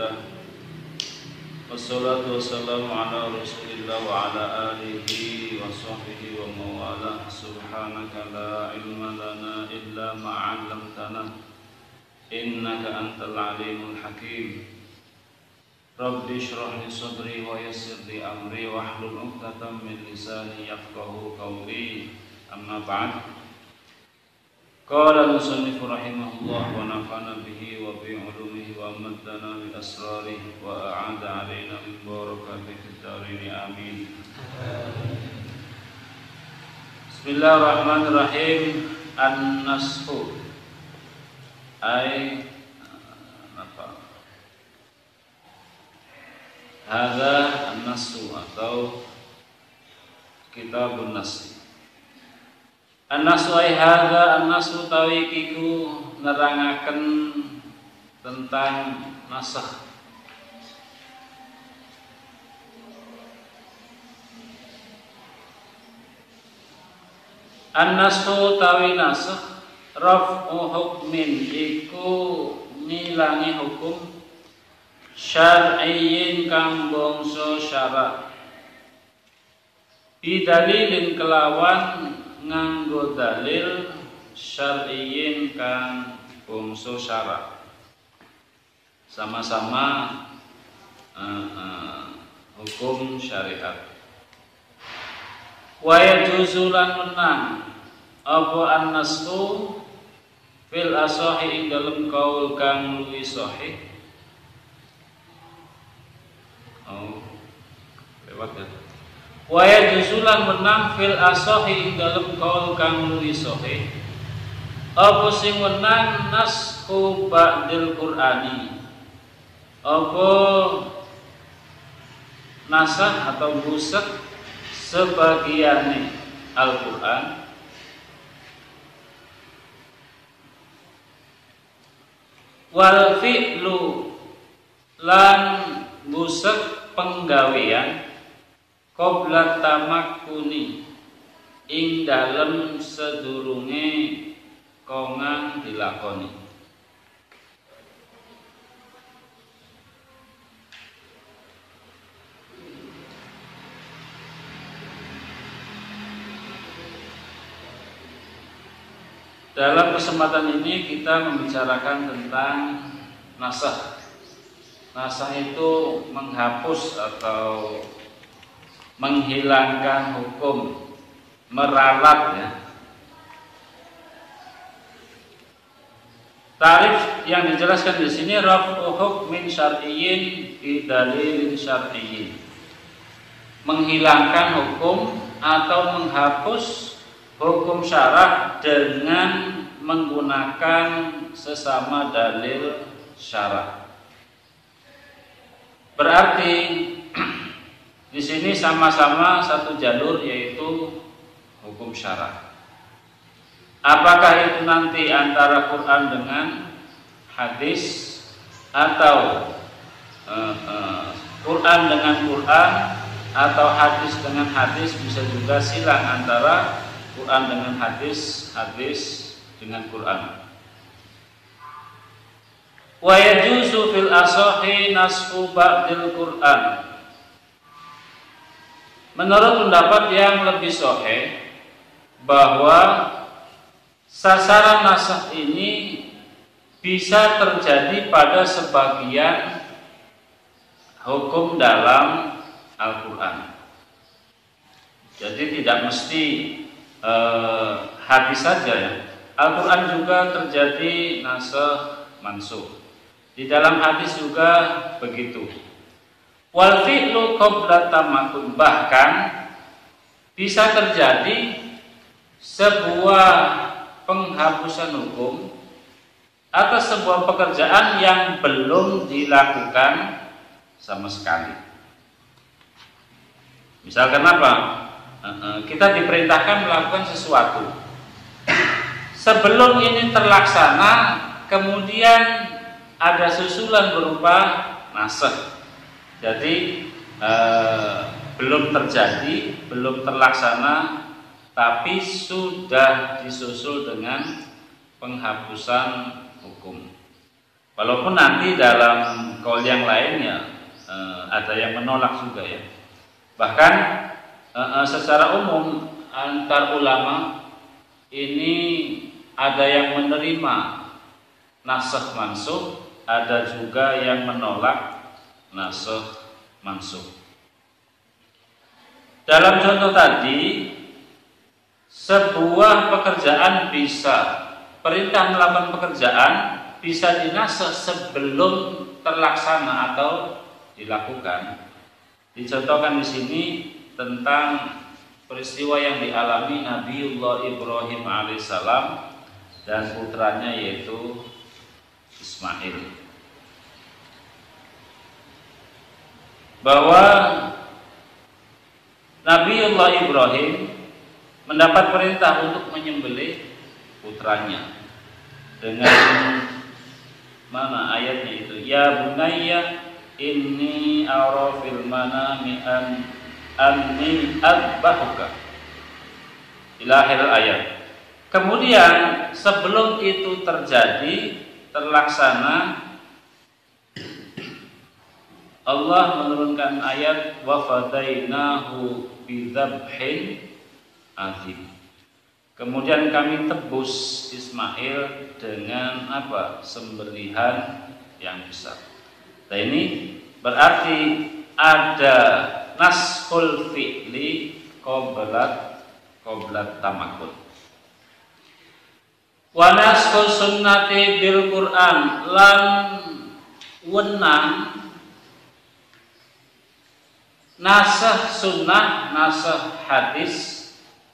Alhamdulillah. Wassalatu wassalamu ala Rasulillah wa ala alihi wa sahbihi wa mawalah. Subhanaka la ilma lana illa ma 'allamtana innaka antal alimul hakim. Rabbi shrah li sadri wa yassir li amri wahlul 'uqdatam min lisani yafqahu qawli. Amma ba'd. Qala al-musannifu rahimahullah wa nafa'ana bihi wa bi 'ulumihi wa amaddana bi asrarihi wa a'ada 'alaina min barakatihi fid-dharain amin. Bismillahirrahmanirrahim. An-nasfu ay apa? Hadza an-nasfu atau kitabun nas. An-nasu ay hadza an-nasu tawikiku nerangaken tentang nasakh. An-nasu tawi nasakh raf'u hukmin iku ngilangi hukum syar'iyyin kang bangsa syarak bidalilin kelawan nganggo dalil syar'iyyin kang bangsa syarak, sama-sama hukum syariat. Wa yajuzu lan menang apa an-nasku fil asahi ing dalem kaul kang luwih sahih. Lewat ya. Wa yajuzulan menang fil asahi ing dalem kaul kang luwih sahih apa sing menang naskhu ba'dil qur'ani, apa nasah atau busek sebagiane Al-Qur'an wal fi'lu lan busek penggawean qabla tamakkuni ing dalem sedurunge kongang dilakoni. Dalam kesempatan ini kita membicarakan tentang nasakh. Nasakh itu menghapus atau menghilangkan hukum, meralat ya. Tarif yang dijelaskan di sini raf'u hukmin syar'iyyin bi dalilin syar'iyyin. Menghilangkan hukum atau menghapus hukum syarak dengan menggunakan sesama dalil syarak. Berarti di sini sama-sama satu jalur, yaitu hukum syarak. Apakah itu nanti antara Quran dengan hadis atau Quran dengan Quran atau hadis dengan hadis, bisa juga silang antara Quran dengan hadis, hadis dengan Quran. Wa yajuzu fil asahi nasfu ba'dil Quran. Menurut pendapat yang lebih sahih bahwa sasaran nasakh ini bisa terjadi pada sebagian hukum dalam Al-Quran. Jadi tidak mesti hadis saja ya. Al-Quran juga terjadi nasakh mansukh. Di dalam hadis juga begitu. Wal fi'lu qabla tamakkun, bahkan bisa terjadi sebuah penghapusan hukum atau sebuah pekerjaan yang belum dilakukan sama sekali. Misalkan apa? Kita diperintahkan melakukan sesuatu. Sebelum ini terlaksana, kemudian ada susulan berupa nasakh. Jadi belum terjadi, belum terlaksana, tapi sudah disusul dengan penghapusan hukum. Walaupun nanti dalam kaul yang lainnya ada yang menolak juga ya. Bahkan secara umum antar ulama ini ada yang menerima nasakh mansukh, ada juga yang menolak nasakh mansukh. Dalam contoh tadi, sebuah pekerjaan perintah melakukan pekerjaan bisa dinasakh sebelum terlaksana atau dilakukan. Dicontohkan di sini tentang peristiwa yang dialami Nabiullah Ibrahim alaihissalam dan putranya yaitu Ismail. Bahwa Nabiullah Ibrahim mendapat perintah untuk menyembelih putranya dengan mana ayatnya itu, ya bunayya inni ara fil manami anni adbahuka ila akhir ayat. Kemudian sebelum itu terjadi terlaksana, Allah menurunkan ayat wa fadainahu bidzabhin adzim. Kemudian kami tebus Ismail dengan apa? Sembelihan yang besar. Nah ini berarti ada naskhul fi'li qoblat tamakul. Wa naskhul sunnati bil Qur'an lan wenang nasakh sunnah, nasakh hadis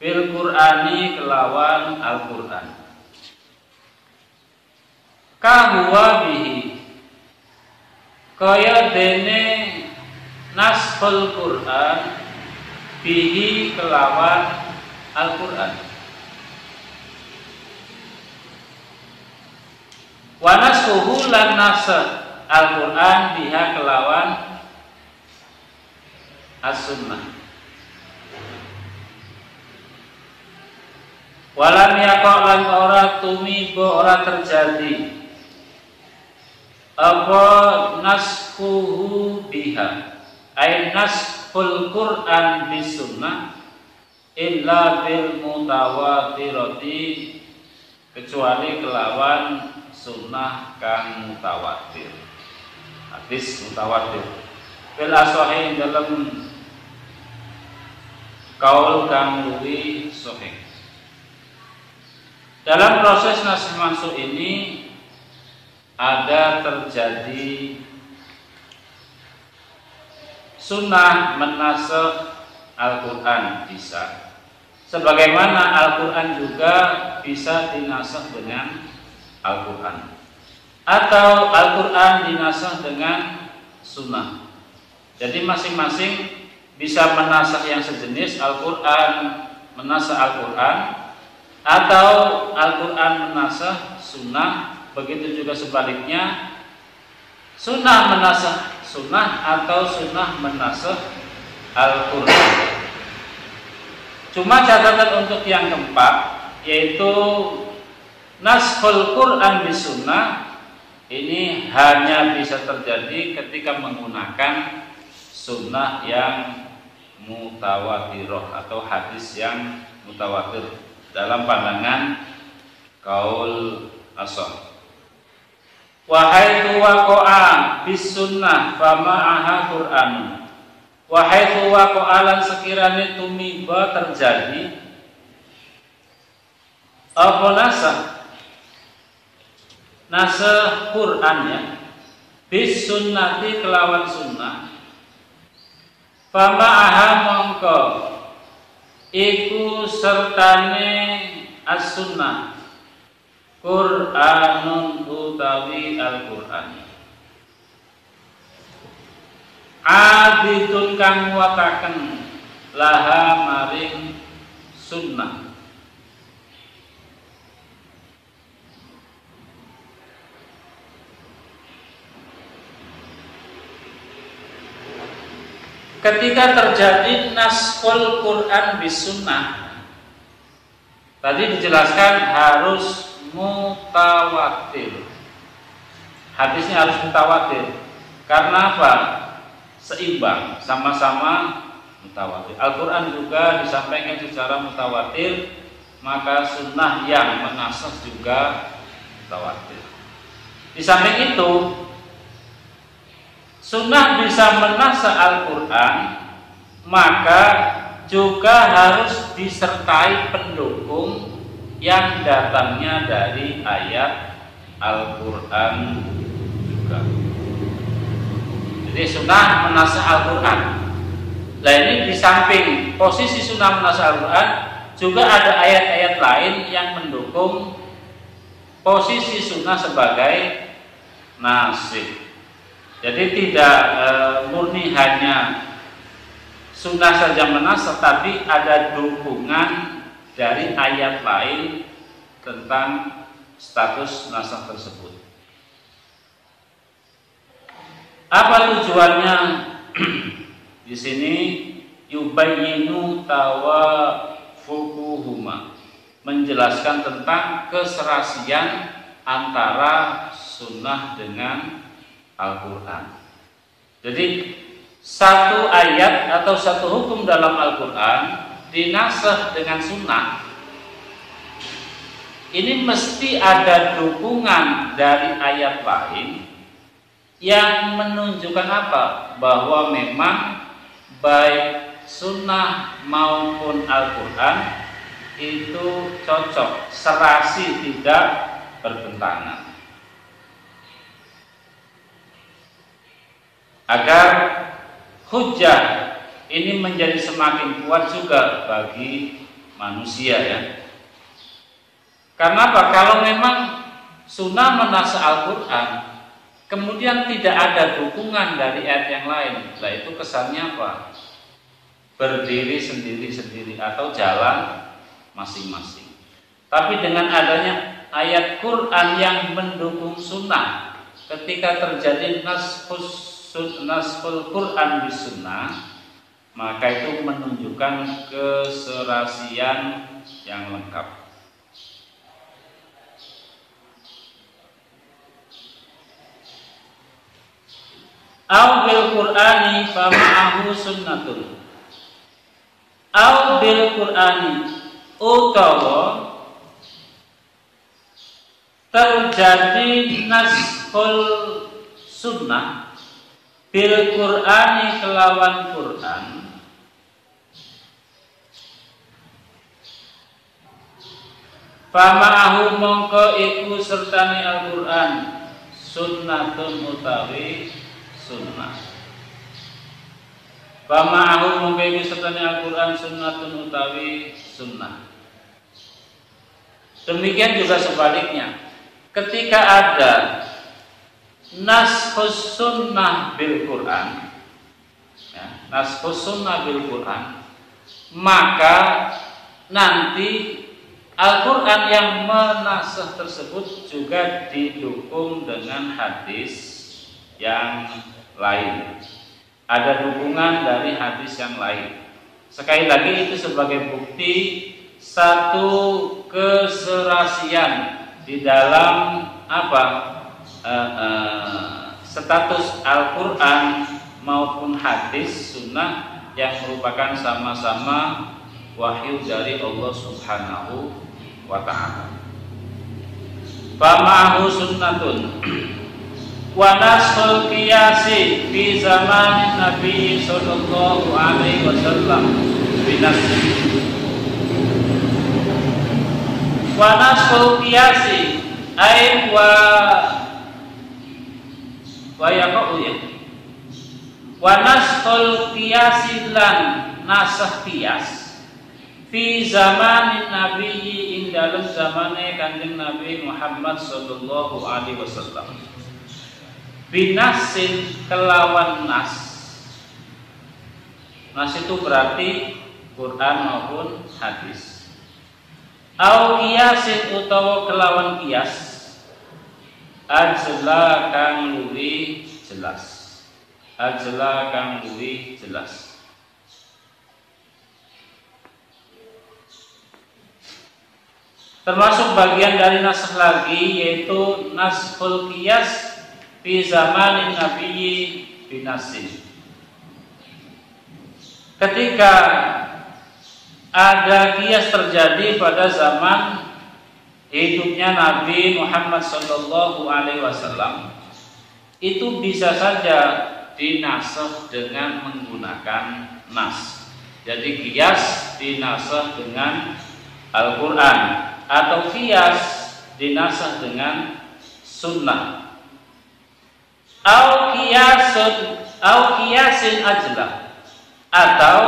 bil Qur'ani kelawan Al-Qur'an. Kahwa bihi kaya dene naskhul Qur'an bihi kelawan Al-Qur'an. Wa naskhuhu lan nasakh Al-Qur'an biha kelawan as-sunnah. Walam yakok lan ora tumiba ora terjadi apa naskhuhu biha ay naskhul Qur'an bis sunnah illa bil mutawatirati kecuali kelawan sunnah kang mutawatir, hadis mutawatir fil asahi dalam kaul kang luwih sahih. Dalam proses nasakh mansukh ini ada terjadi sunnah menasakh Al-Quran bisa, sebagaimana Al-Quran juga bisa dinasakh dengan Al-Quran, atau Al-Quran dinasakh dengan sunnah. Jadi masing-masing bisa menasakh yang sejenis, Al-Quran menasakh Al-Quran, atau Al-Quran menasakh sunnah. Begitu juga sebaliknya, sunnah menasakh sunnah atau sunnah menasakh Al-Quran. Cuma catatan untuk yang keempat, yaitu naskhul Quran bis sunnah, ini hanya bisa terjadi ketika menggunakan sunnah yang mutawatirah atau hadis yang mutawatir dalam pandangan kaul ashab. Wahai tu waqa'a bis sunnah fama'aha Qur'an. Wahai tu waqa'alan sekiranya tumiba terjadi apa nasakh Qur'an ya bis sunnati kelawan sunnah, fama'aha mongko iku sertane as-sunnah Qur'anun utawi Al-Qur'an abidun kang wataken laha maring sunnah. Ketika terjadi naskhul Quran bis sunnah, tadi dijelaskan harus mutawatir, hadisnya harus mutawatir. Karena apa? Seimbang, sama-sama mutawatir. Al-Quran juga disampaikan secara mutawatir, maka sunnah yang menasakh juga mutawatir. Di samping itu, sunnah bisa menasakh Al-Quran, maka juga harus disertai pendukung yang datangnya dari ayat Al-Quran juga. Jadi sunnah menasakh Al-Quran. Nah ini di samping posisi sunnah menasakh Al-Quran, juga ada ayat-ayat lain yang mendukung posisi sunnah sebagai nasikh. Jadi tidak murni hanya sunnah saja menasakh, tapi ada dukungan dari ayat lain tentang status nasakh tersebut. Apa tujuannya? Di sini yubayyinu tawafuquhuma, menjelaskan tentang keserasian antara sunnah dengan Al-Quran. Jadi satu ayat atau satu hukum dalam Al-Quran dinasakh dengan sunnah, ini mesti ada dukungan dari ayat lain yang menunjukkan apa? Bahwa memang baik sunnah maupun Al-Quran itu cocok, serasi, tidak bertentangan. Agar hujjah ini menjadi semakin kuat juga bagi manusia ya. Karena apa? Kalau memang sunnah menasakh Al-Quran, kemudian tidak ada dukungan dari ayat yang lain, nah itu kesannya apa? Berdiri sendiri-sendiri atau jalan masing-masing. Tapi dengan adanya ayat Quran yang mendukung sunnah, ketika terjadi naskhul Quran bis sunnah, maka itu menunjukkan keserasian yang lengkap. Au bil Qur'ani fama'ahu sunnatun. Au bil Qur'ani utawa terjadi naskhul sunnah bil Qur'ani kelawan Qur'an, fama'ahu mongko iku sertani Al-Qur'an sunnatun utawi sunnah. Fama'ahu mongko iku sertani Al-Qur'an sunnatun utawi sunnah. Demikian juga sebaliknya, ketika ada naskhus sunnah bil Quran, ya, naskhus sunnah bil Quran, maka nanti Al-Quran yang menasakh tersebut juga didukung dengan hadis yang lain. Ada dukungan dari hadis yang lain. Sekali lagi itu sebagai bukti satu keserasian di dalam apa? Status Al-Quran maupun hadis sunnah yang merupakan sama-sama wahyu dari Allah Subhanahu wa ta'ala. Fama'ahu sunnatun wa naskhul qiyasi fi zaman Nabi sallallahu alaihi wasallam binasi. Wa naskhul qiyasi ay wa yaqau ya. Wa naskhul qiyasi lan nasakh qiyas fi zamanin Nabi ing dalam zamane Kanjeng Nabi Muhammad sallallahu alaihi wasallam. Binasin kelawan nas. Nas itu berarti Quran maupun hadis. Au qiyasin utawa kelawan qiyas. Ajla kang luwih jelas. Ajla kang luwih jelas. Termasuk bagian dari nasakh lagi, yaitu naskhul qiyas fi zamanin nabiyyi binasi. Ketika ada kias terjadi pada zaman hidupnya Nabi Muhammad sallallahu alaihi wasallam, itu bisa saja dinasakh dengan menggunakan nas. Jadi kias dinasakh dengan Al-Quran, atau kias dinasakh dengan sunnah, au kiasin ajlah, atau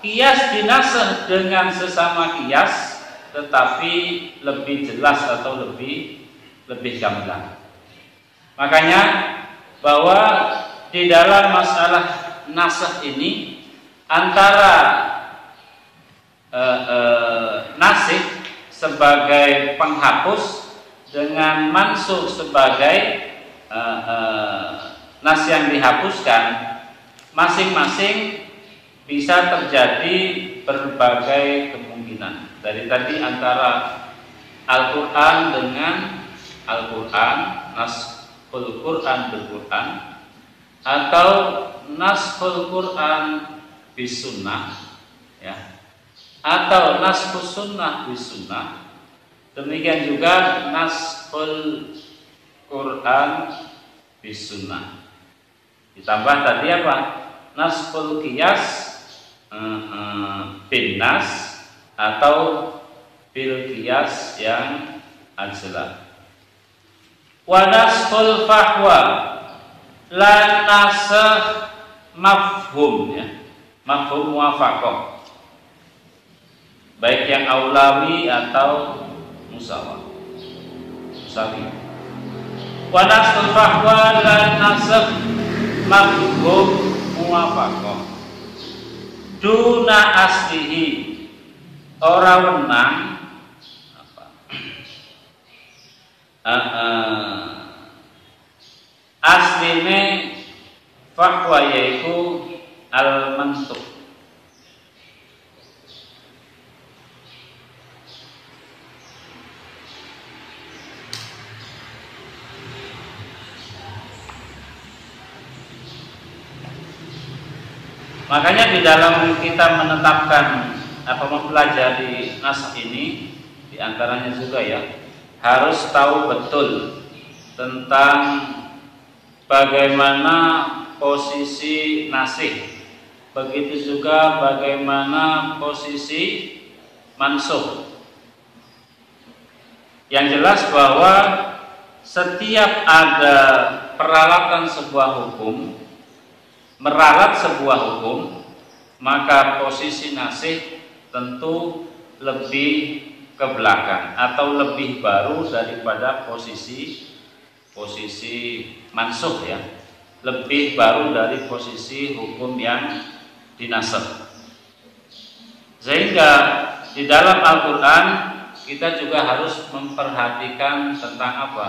kias dinasakh dengan sesama kias tetapi lebih jelas atau lebih gamblang. Makanya bahwa di dalam masalah nasakh ini antara nasikh sebagai penghapus dengan mansukh sebagai nas yang dihapuskan, masing-masing bisa terjadi berbagai kemungkinan. Dari tadi antara Al-Quran dengan Al-Quran, naskhul Quran bil Quran, atau naskhul Quran bis sunnah, ya, atau naskhul sunnah bis sunnah. Demikian juga naskhul Quran bis sunnah. Ditambah tadi apa? Naskhul qiyas bin nas, atau bil qiyas yang ajlah. Wa naskhul fahwa la nasakh mafhum, ya, mafhum muwafaqah, baik yang aulawi atau musawi. Wa naskhul fahwa la nasakh mafhum muwafaqah duna aslihi, ora wenang asline fahwa yaitu al-mantuq. Makanya di dalam kita menetapkan apa mempelajari nas ini, diantaranya juga ya harus tahu betul tentang bagaimana posisi nasikh, begitu juga bagaimana posisi mansukh. Yang jelas bahwa setiap ada peralatan sebuah hukum, meralat sebuah hukum, maka posisi nasikh tentu lebih ke belakang atau lebih baru daripada posisi mansukh, ya, lebih baru dari posisi hukum yang dinasakh. Sehingga di dalam Al-Quran kita juga harus memperhatikan tentang apa?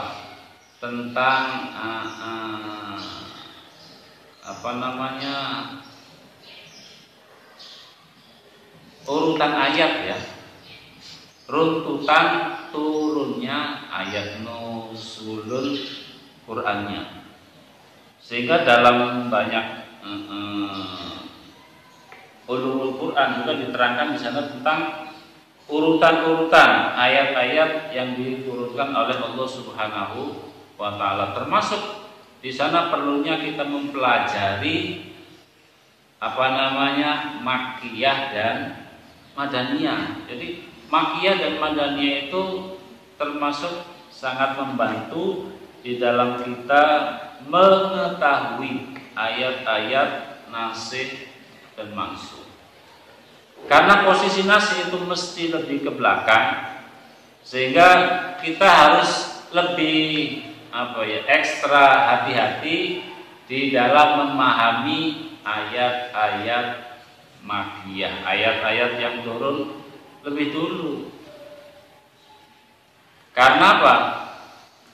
Tentang urutan ayat, ya, runtutan turunnya ayat, nuzulul Qur'annya. Sehingga dalam banyak ulumul Quran juga diterangkan di sana tentang urutan-urutan ayat-ayat yang diturunkan oleh Allah Subhanahu wa taala. Termasuk di sana perlunya kita mempelajari makkiyah dan madaniyah. Jadi makkiyah dan madaniyah itu termasuk sangat membantu di dalam kita mengetahui ayat-ayat nasikh dan mansukh. Karena posisi nasikh itu mesti lebih ke belakang, sehingga kita harus lebih ekstra hati-hati di dalam memahami ayat-ayat makkiyah, ayat-ayat yang turun lebih dulu. Karena apa?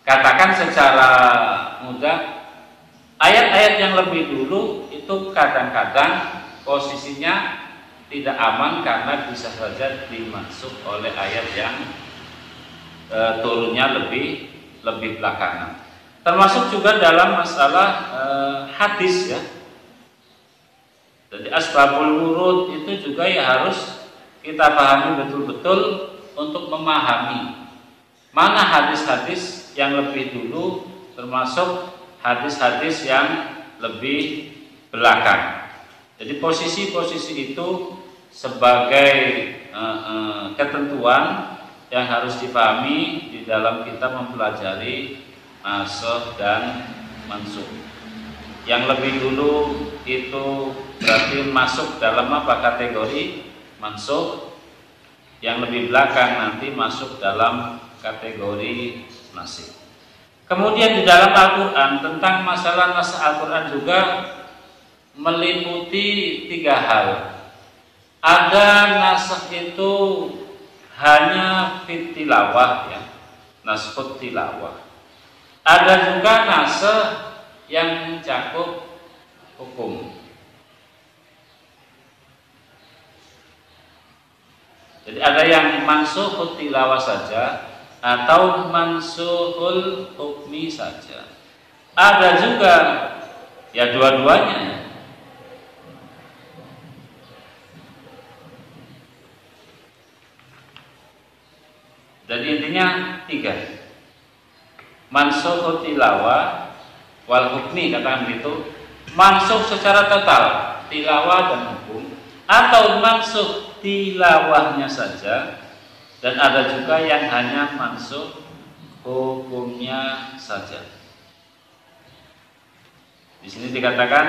Katakan secara mudah, ayat-ayat yang lebih dulu itu kadang-kadang posisinya tidak aman karena bisa saja dimasuk oleh ayat yang turunnya lebih belakangan. Termasuk juga dalam masalah hadis ya. Jadi asbabul wurud itu juga ya harus kita pahami betul-betul untuk memahami mana hadis-hadis yang lebih dulu, termasuk hadis-hadis yang lebih belakang. Jadi posisi-posisi itu sebagai ketentuan yang harus dipahami di dalam kita mempelajari nasikh dan mansukh. Yang lebih dulu itu berarti masuk dalam apa kategori mansukh, yang lebih belakang nanti masuk dalam kategori nasikh. Kemudian di dalam Al-Quran tentang masalah nasikh Al-Quran juga meliputi 3 hal. Ada nasikh itu hanya fit tilawah ya, nasikh tilawah. Ada juga nasikh yang mencakup hukum. Jadi ada yang mansukhut tilawah saja atau mansukhul hukmi saja. Ada juga ya dua-duanya. Jadi intinya 3. Mansukhut tilawah wal hukmi, katakan begitu, mansukh secara total tilawah dan hukum, atau mansukh tilawahnya saja, dan ada juga yang hanya mansukh hukumnya saja. Di sini dikatakan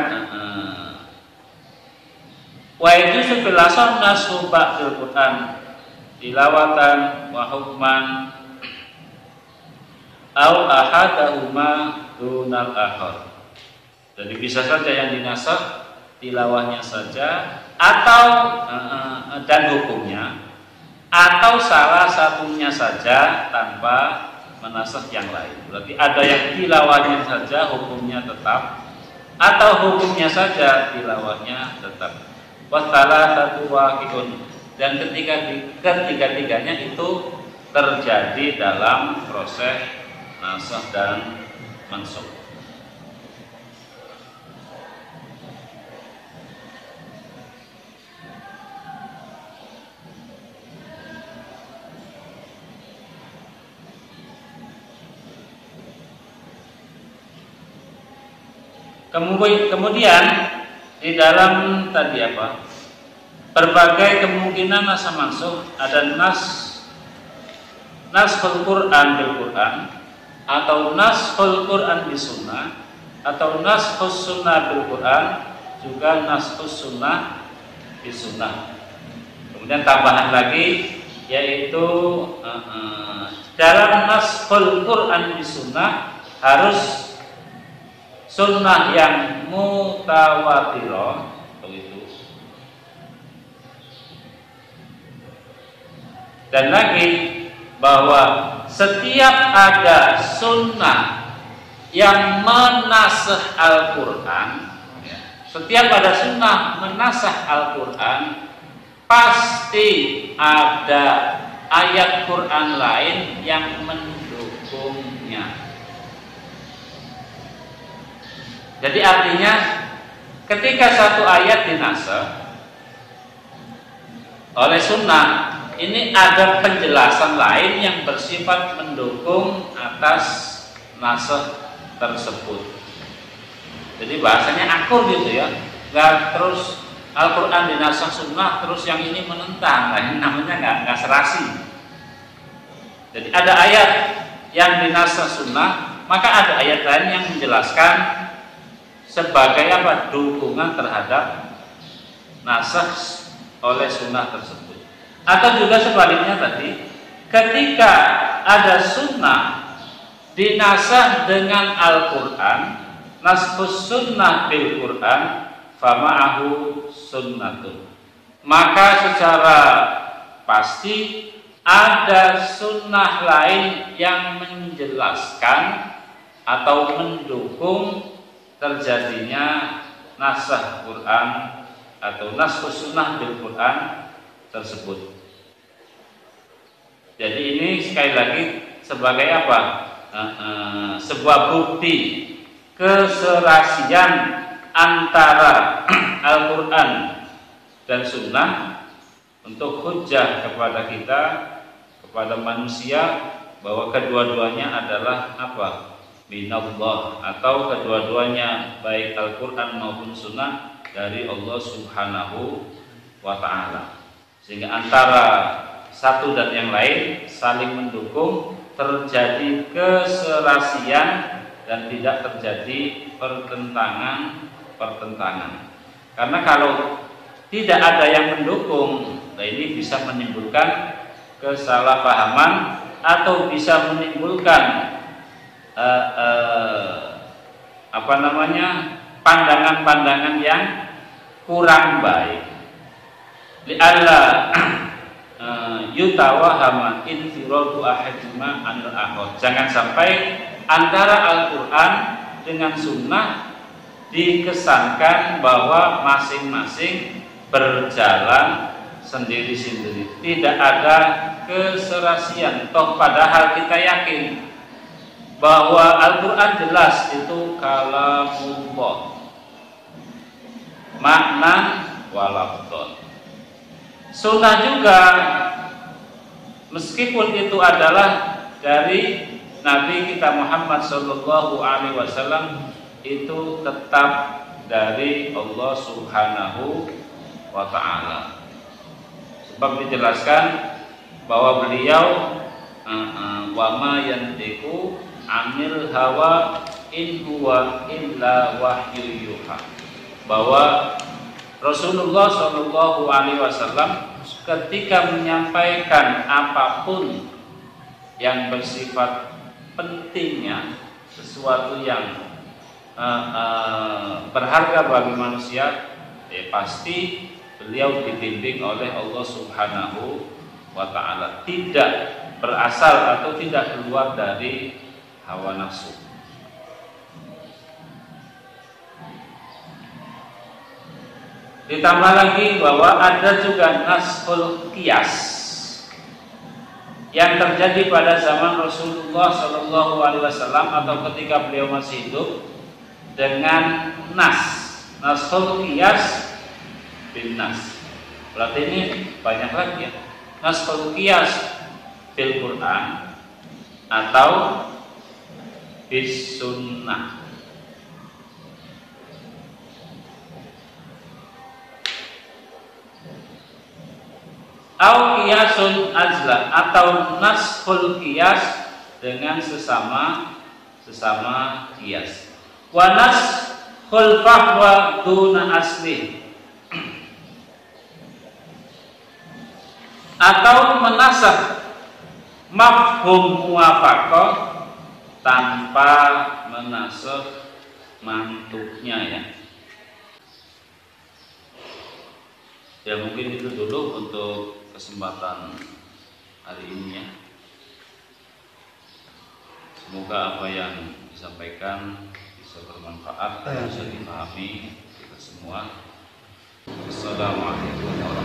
wa yajuzu fil asal nasu ba'dil Qur'an tilawatan wa hukman au ahadahuma dunal akhar. Jadi bisa saja yang dinasakh tilawahnya saja atau dan hukumnya, atau salah satunya saja tanpa menasakh yang lain. Berarti ada yang tilawahnya saja hukumnya tetap, atau hukumnya saja tilawahnya tetap. Wasalah satu waqi'un, dan ketiga-tiganya itu terjadi dalam proses nasakh dan mansukh. Kemudian di dalam tadi apa? Berbagai kemungkinan naskh mansukh, ada naskhul Quran bil Quran, atau naskhul Quran bis sunnah, atau naskhus sunnah bil Quran, juga naskhus sunnah bis sunnah. Kemudian tambahan lagi yaitu dalam naskhul Quran bis sunnah harus sunnah yang mutawatirah, begitu. Dan lagi bahwa setiap ada sunnah yang menasakh Al-Quran, setiap ada sunnah menasakh Al-Quran, pasti ada ayat Quran lain yang mendukungnya. Jadi artinya ketika satu ayat dinasakh oleh sunnah, ini ada penjelasan lain yang bersifat mendukung atas nasakh tersebut. Jadi bahasanya akur gitu ya, nggak terus Al-Quran dinasakh sunnah terus yang ini menentang, nah, ini namanya nggak serasi. Jadi ada ayat yang dinasakh sunnah, maka ada ayat lain yang menjelaskan sebagai apa? Dukungan terhadap nasakh oleh sunnah tersebut. Atau juga sebaliknya tadi, ketika ada sunnah dinasakh dengan Al-Quran, naskhus sunnah bil Quran, fama'ahu sunnatun, maka secara pasti ada sunnah lain yang menjelaskan atau mendukung terjadinya nasakh Quran atau naskhus sunnah bil Quran tersebut. Jadi ini sekali lagi sebagai apa? sebuah bukti keserasian antara Al-Quran dan Sunnah untuk hujjah kepada kita, kepada manusia, bahwa kedua-duanya adalah apa? Minallah, atau kedua-duanya baik Al-Quran maupun Sunnah dari Allah Subhanahu wa Ta'ala. Sehingga antara satu dan yang lain saling mendukung, terjadi keserasian dan tidak terjadi pertentangan. Karena kalau tidak ada yang mendukung, nah ini bisa menimbulkan kesalahpahaman atau bisa menimbulkan pandangan-pandangan yang kurang baik. Li'alla yutawahama infiradu ahadima anil akhar. Jangan sampai antara Al-Quran dengan Sunnah dikesankan bahwa masing-masing berjalan sendiri-sendiri, tidak ada keserasian. Toh padahal kita yakin bahwa Al-Quran jelas itu kalamullah, makna walafdon. Sunnah juga meskipun itu adalah dari Nabi kita Muhammad Sallallahu Alaihi Wasallam, itu tetap dari Allah Subhanahu wa Ta'ala. Sebab dijelaskan bahwa beliau wa ma yantiqu anil hawa in huwa illa wahyu yuha, bahwa Rasulullah Shallallahu Alaihi Wasallam ketika menyampaikan apapun yang bersifat pentingnya, sesuatu yang berharga bagi manusia, pasti beliau dibimbing oleh Allah Subhanahu wa Ta'ala, tidak berasal atau tidak keluar dari hawa nafsu. Ditambah lagi bahwa ada juga nashul qiyas yang terjadi pada zaman Rasulullah Shallallahu Alaihi Wasallam atau ketika beliau masih hidup, dengan nashul qiyas bin nas. Berarti ini banyak lagi ya. Nashul qiyas bil Quran atau bis sunnah. Au qiyasun azla, atau nashul qiyas dengan sesama qiyas. Wa nashul fahwa duna asli, atau menasakh mafhum muwafaqah tanpa menasakh mantuknya ya. Ya mungkin itu dulu untuk kesempatan hari ini ya. Semoga apa yang disampaikan bisa bermanfaat dan bisa dipahami kita semua. Assalamualaikum warahmatullahi wabarakatuh.